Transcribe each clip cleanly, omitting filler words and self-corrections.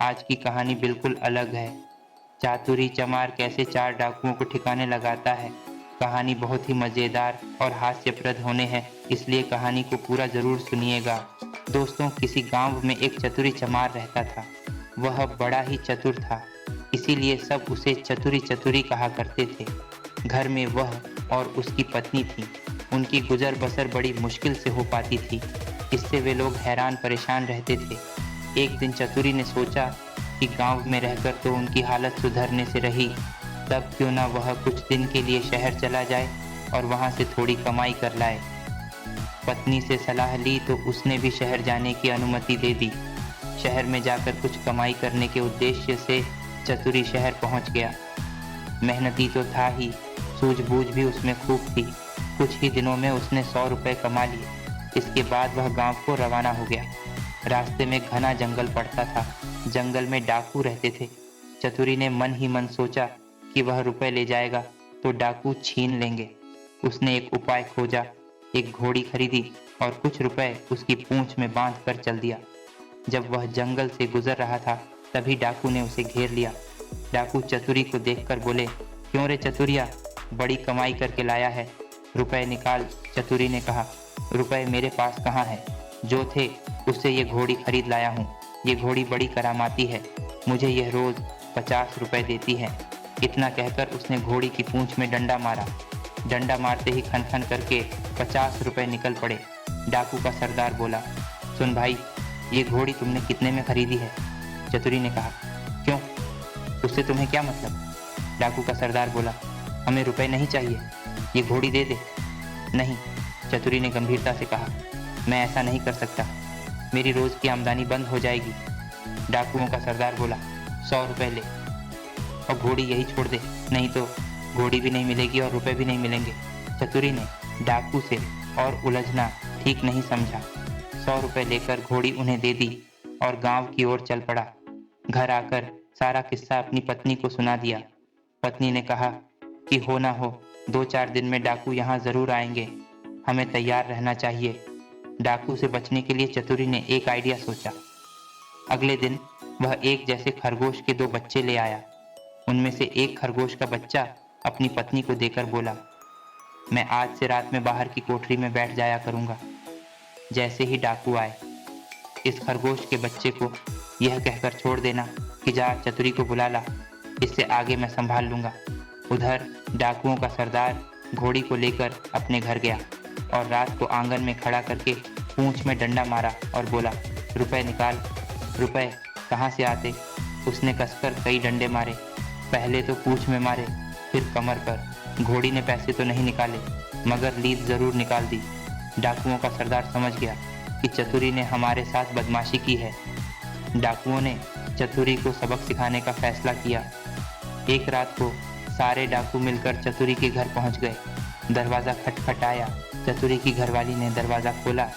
आज की कहानी बिल्कुल अलग है। चातुरी चमार कैसे चार डाकुओं को ठिकाने लगाता है। कहानी बहुत ही मज़ेदार और हास्यप्रद होने हैं, इसलिए कहानी को पूरा ज़रूर सुनिएगा। दोस्तों, किसी गांव में एक चतुरी चमार रहता था। वह बड़ा ही चतुर था, इसीलिए सब उसे चतुरी चतुरी कहा करते थे। घर में वह और उसकी पत्नी थी। उनकी गुजर बसर बड़ी मुश्किल से हो पाती थी, इससे वे लोग हैरान परेशान रहते थे। एक दिन चतुरी ने सोचा कि गांव में रहकर तो उनकी हालत सुधरने से रही, तब क्यों ना वह कुछ दिन के लिए शहर चला जाए और वहां से थोड़ी कमाई कर लाए। पत्नी से सलाह ली तो उसने भी शहर जाने की अनुमति दे दी। शहर में जाकर कुछ कमाई करने के उद्देश्य से चतुरी शहर पहुंच गया। मेहनती तो था ही, सूझबूझ भी उसमें खूब थी। कुछ ही दिनों में उसने 100 रुपये कमा लिए। इसके बाद वह गांव को रवाना हो गया। रास्ते में घना जंगल पड़ता था। जंगल में डाकू रहते थे। चतुरी ने मन ही मन सोचा कि वह रुपए ले जाएगा तो डाकू छीन लेंगे। उसने एक उपाय खोजा, एक घोड़ी खरीदी और कुछ रुपए उसकी पूंछ में बांध कर चल दिया। जब वह जंगल से गुजर रहा था, तभी डाकू ने उसे घेर लिया। डाकू चतुरी को देखकर बोले, क्यों रे चतुरिया, बड़ी कमाई करके लाया है, रुपए निकाल। चतुरी ने कहा, रुपए मेरे पास कहाँ है, जो थे उससे ये घोड़ी खरीद लाया हूँ। ये घोड़ी बड़ी करामाती है, मुझे यह रोज 50 रुपए देती है। इतना कहकर उसने घोड़ी की पूंछ में डंडा मारा। डंडा मारते ही खन खन करके 50 रुपए निकल पड़े। डाकू का सरदार बोला, सुन भाई, ये घोड़ी तुमने कितने में खरीदी है? चतुरी ने कहा, क्यों, उससे तुम्हें क्या मतलब? डाकू का सरदार बोला, हमें रुपए नहीं चाहिए, ये घोड़ी दे दे। नहीं, चतुरी ने गंभीरता से कहा, मैं ऐसा नहीं कर सकता, मेरी रोज की आमदनी बंद हो जाएगी। डाकुओं का सरदार बोला, 100 रुपए ले और घोड़ी यही छोड़ दे, नहीं तो घोड़ी भी नहीं मिलेगी और रुपए भी नहीं मिलेंगे। चतुरी ने डाकू से और उलझना ठीक नहीं समझा। 100 रुपए लेकर घोड़ी उन्हें दे दी और गांव की ओर चल पड़ा। घर आकर सारा किस्सा अपनी पत्नी को सुना दिया। पत्नी ने कहा कि हो ना हो 2-4 दिन में डाकू यहाँ जरूर आएंगे, हमें तैयार रहना चाहिए। डाकू से बचने के लिए चतुरी ने एक आइडिया सोचा। अगले दिन वह एक जैसे खरगोश के 2 बच्चे ले आया। उनमें से एक खरगोश का बच्चा अपनी पत्नी को देकर बोला, मैं आज से रात में बाहर की कोठरी में बैठ जाया करूंगा, जैसे ही डाकू आए इस खरगोश के बच्चे को यह कहकर छोड़ देना कि जा चतुरी को बुला ला, इससे आगे मैं संभाल लूंगा। उधर डाकुओं का सरदार घोड़ी को लेकर अपने घर गया और रात को आंगन में खड़ा करके पूंछ में डंडा मारा और बोला, रुपए निकाल। रुपए कहाँ से आते? उसने कसकर कई डंडे मारे, पहले तो पूंछ में मारे, फिर कमर पर। घोड़ी ने पैसे तो नहीं निकाले, मगर लीद जरूर निकाल दी। डाकुओं का सरदार समझ गया कि चतुरी ने हमारे साथ बदमाशी की है। डाकुओं ने चतुरी को सबक सिखाने का फैसला किया। एक रात को सारे डाकू मिलकर चतुरी के घर पहुंच गए। दरवाजा खटखटाया। चतुरी की घरवाली ने दरवाजा खोला।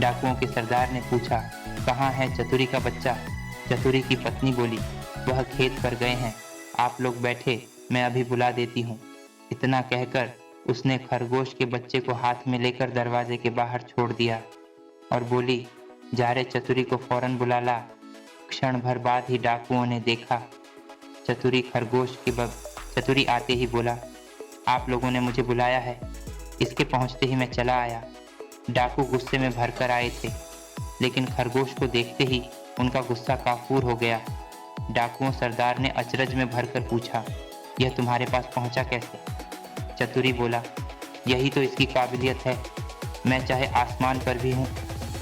डाकुओं के सरदार ने पूछा, कहाँ है चतुरी का बच्चा? चतुरी की पत्नी बोली, वह खेत पर गए हैं, आप लोग बैठे, मैं अभी बुला देती हूँ। इतना कहकर उसने खरगोश के बच्चे को हाथ में लेकर दरवाजे के बाहर छोड़ दिया और बोली, जा रे चतुरी को फौरन बुला ला। क्षण भर बाद ही डाकुओं ने देखा चतुरी चतुरी आते ही बोला, आप लोगों ने मुझे बुलाया है। इसके पहुंचते ही मैं चला आया। डाकू गुस्से में भरकर आए थे, लेकिन खरगोश को देखते ही उनका गुस्सा काफूर हो गया। डाकुओं सरदार ने अचरज में भरकर पूछा, यह तुम्हारे पास पहुंचा कैसे? चतुरी बोला, यही तो इसकी काबिलियत है, मैं चाहे आसमान पर भी हूँ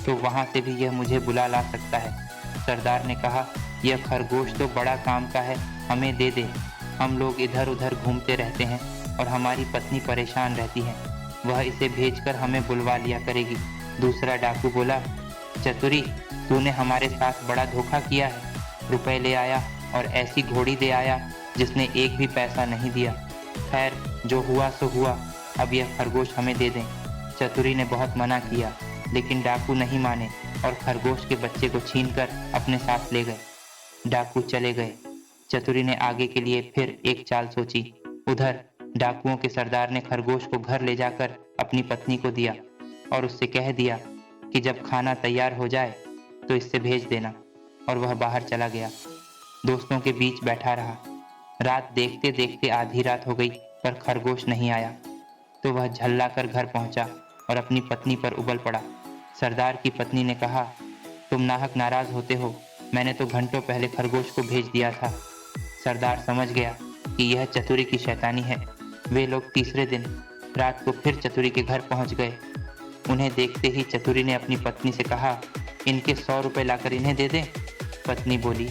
तो वहाँ से भी यह मुझे बुला ला सकता है। सरदार ने कहा, यह खरगोश तो बड़ा काम का है, हमें दे दे, हम लोग इधर उधर घूमते रहते हैं और हमारी पत्नी परेशान रहती है, वह इसे भेजकर हमें बुलवा लिया करेगी। दूसरा डाकू बोला, चतुरी, तूने हमारे साथ बड़ा धोखा किया है, रुपए ले आया और ऐसी घोड़ी दे आया जिसने एक भी पैसा नहीं दिया। खैर, जो हुआ सो हुआ, अब यह खरगोश हमें दे दें। चतुरी ने बहुत मना किया, लेकिन डाकू नहीं माने और खरगोश के बच्चे को छीनकर अपने साथ ले गए। डाकू चले गए। चतुरी ने आगे के लिए फिर एक चाल सोची। उधर डाकुओं के सरदार ने खरगोश को घर ले जाकर अपनी पत्नी को दिया और उससे कह दिया कि जब खाना तैयार हो जाए तो इससे भेज देना, और वह बाहर चला गया। दोस्तों के बीच बैठा रहा। रात देखते देखते आधी रात हो गई पर खरगोश नहीं आया, तो वह झल्ला कर घर पहुंचा और अपनी पत्नी पर उबल पड़ा। सरदार की पत्नी ने कहा, तुम नाहक नाराज होते हो, मैंने तो घंटों पहले खरगोश को भेज दिया था। सरदार समझ गया कि यह चतुरी की शैतानी है। वे लोग तीसरे दिन रात को फिर चतुरी के घर पहुंच गए। उन्हें देखते ही चतुरी ने अपनी पत्नी से कहा, इनके 100 रुपये लाकर इन्हें दे दें। पत्नी बोली,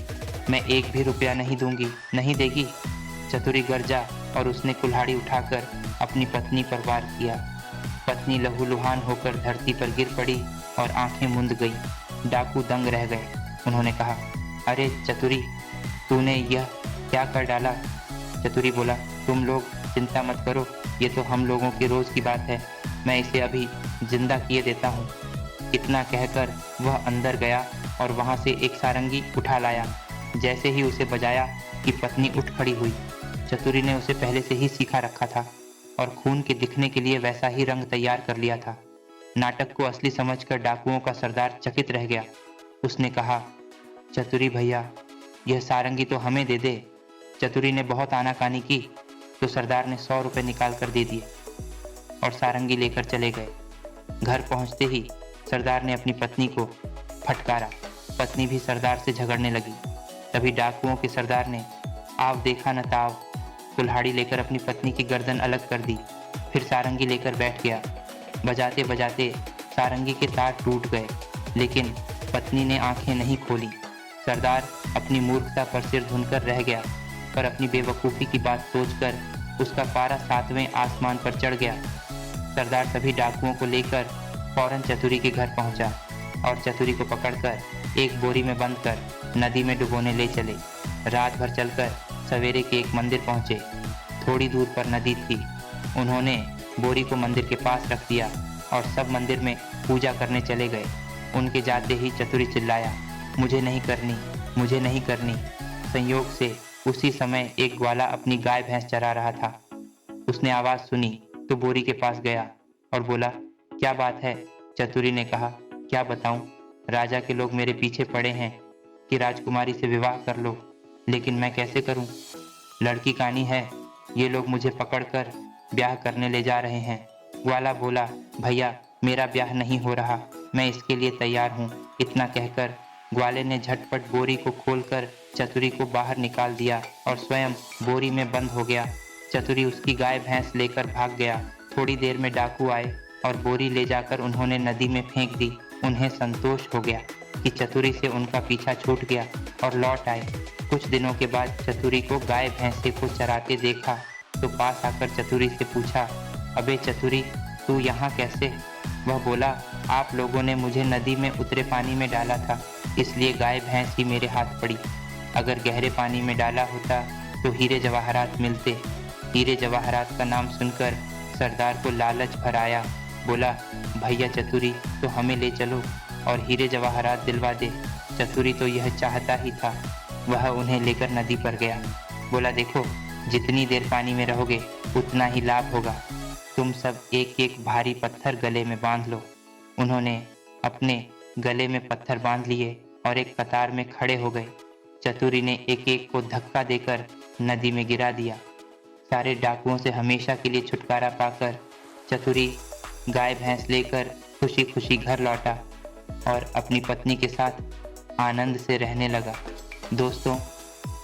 मैं एक भी रुपया नहीं दूंगी। नहीं देगी? चतुरी गरजा और उसने कुल्हाड़ी उठाकर अपनी पत्नी पर वार किया। पत्नी लहूलुहान होकर धरती पर गिर पड़ी और आंखें मूंद गई। डाकू दंग रह गए। उन्होंने कहा, अरे चतुरी, तूने यह क्या कर डाला? चतुरी बोला, तुम लोग चिंता मत करो, ये तो हम लोगों की रोज की बात है, मैं इसे अभी जिंदा किए देता हूँ। इतना कहकर वह अंदर गया और वहाँ से एक सारंगी उठा लाया। जैसे ही उसे बजाया कि पत्नी उठ खड़ी हुई। चतुरी ने उसे पहले से ही सीखा रखा था और खून के दिखने के लिए वैसा ही रंग तैयार कर लिया था। नाटक को असली समझकर डाकुओं का सरदार चकित रह गया। उसने कहा, चतुरी भैया, यह सारंगी तो हमें दे दे। चतुरी ने बहुत आनाकानी की तो सरदार ने 100 रुपये निकाल कर दे दिए और सारंगी लेकर चले गए। घर पहुंचते ही सरदार ने अपनी पत्नी को फटकारा। पत्नी भी सरदार से झगड़ने लगी। तभी डाकुओं के सरदार ने आव देखा न ताव कुल्हाड़ी लेकर अपनी पत्नी की गर्दन अलग कर दी। फिर सारंगी लेकर बैठ गया। बजाते बजाते सारंगी के तार टूट गए, लेकिन पत्नी ने आंखें नहीं खोली। सरदार अपनी मूर्खता पर सिर धुनकर रह गया, पर अपनी बेवकूफ़ी की बात सोचकर उसका पारा 7वें आसमान पर चढ़ गया। सरदार सभी डाकुओं को लेकर फौरन चतुरी के घर पहुंचा और चतुरी को पकड़कर एक बोरी में बंद कर नदी में डुबोने ले चले। रात भर चलकर सवेरे के एक मंदिर पहुंचे। थोड़ी दूर पर नदी थी। उन्होंने बोरी को मंदिर के पास रख दिया और सब मंदिर में पूजा करने चले गए। उनके जाते ही चतुरी चिल्लाया, मुझे नहीं करनी, मुझे नहीं करनी। संयोग से उसी समय एक ग्वाला अपनी गाय भैंस चरा रहा था। उसने आवाज़ सुनी तो बोरी के पास गया और बोला, क्या बात है? चतुरी ने कहा, क्या बताऊं, राजा के लोग मेरे पीछे पड़े हैं कि राजकुमारी से विवाह कर लो, लेकिन मैं कैसे करूं? लड़की कानी है, ये लोग मुझे पकड़कर ब्याह करने ले जा रहे हैं। ग्वाला बोला, भैया, मेरा ब्याह नहीं हो रहा, मैं इसके लिए तैयार हूँ। इतना कहकर ग्वाले ने झटपट बोरी को खोलकर चतुरी को बाहर निकाल दिया और स्वयं बोरी में बंद हो गया। चतुरी उसकी गाय भैंस लेकर भाग गया। थोड़ी देर में डाकू आए और बोरी ले जाकर उन्होंने नदी में फेंक दी। उन्हें संतोष हो गया कि चतुरी से उनका पीछा छूट गया और लौट आए। कुछ दिनों के बाद चतुरी को गाय भैंसे को चराते देखा तो पास आकर चतुरी से पूछा, अबे चतुरी, तू यहाँ कैसे? वह बोला, आप लोगों ने मुझे नदी में उतरे पानी में डाला था, इसलिए गाय भैंस ही मेरे हाथ पड़ी। अगर गहरे पानी में डाला होता तो हीरे जवाहरात मिलते। हीरे जवाहरात का नाम सुनकर सरदार को लालच भर आया। बोला, भैया चतुरी, तो हमें ले चलो और हीरे जवाहरात दिलवा दे। चतुरी तो यह चाहता ही था। वह उन्हें लेकर नदी पर गया। बोला, देखो, जितनी देर पानी में रहोगे उतना ही लाभ होगा। तुम सब एक एक भारी पत्थर गले में बांध लो। उन्होंने अपने गले में पत्थर बांध लिए और एक कतार में खड़े हो गए। चतुरी ने एक एक को धक्का देकर नदी में गिरा दिया। सारे डाकुओं से हमेशा के लिए छुटकारा पाकर चतुरी गाय भैंस लेकर खुशी खुशी घर लौटा और अपनी पत्नी के साथ आनंद से रहने लगा। दोस्तों,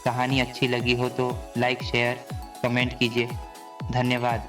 कहानी अच्छी लगी हो तो लाइक, शेयर, कमेंट कीजिए। धन्यवाद।